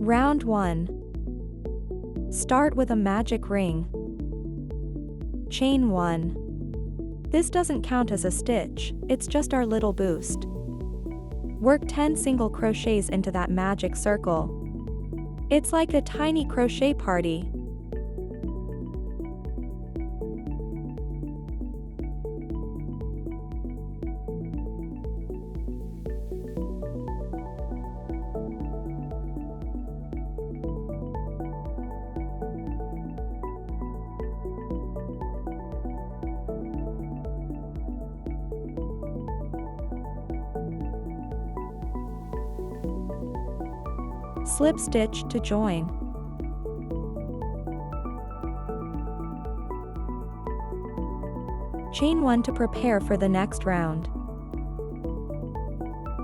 Round 1. Start with a magic ring. Chain 1. This doesn't count as a stitch, it's just our little boost. Work 10 single crochets into that magic circle. It's like a tiny crochet party. Slip stitch to join. Chain 1 to prepare for the next round.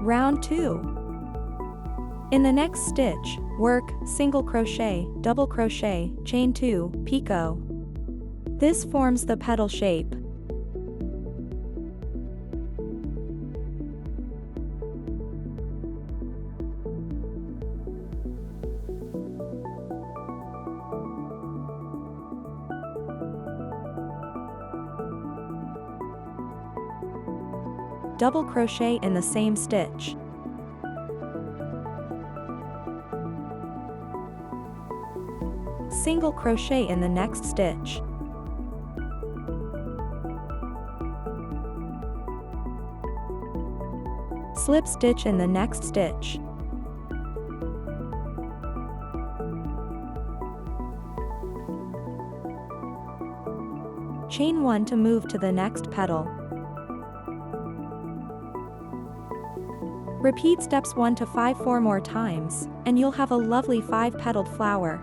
Round 2. In the next stitch, work single crochet, double crochet, chain 2, picot. This forms the petal shape. Double crochet in the same stitch. Single crochet in the next stitch. Slip stitch in the next stitch. Chain 1 to move to the next petal. Repeat steps 1 to 5 4 more times, and you'll have a lovely 5-petaled flower.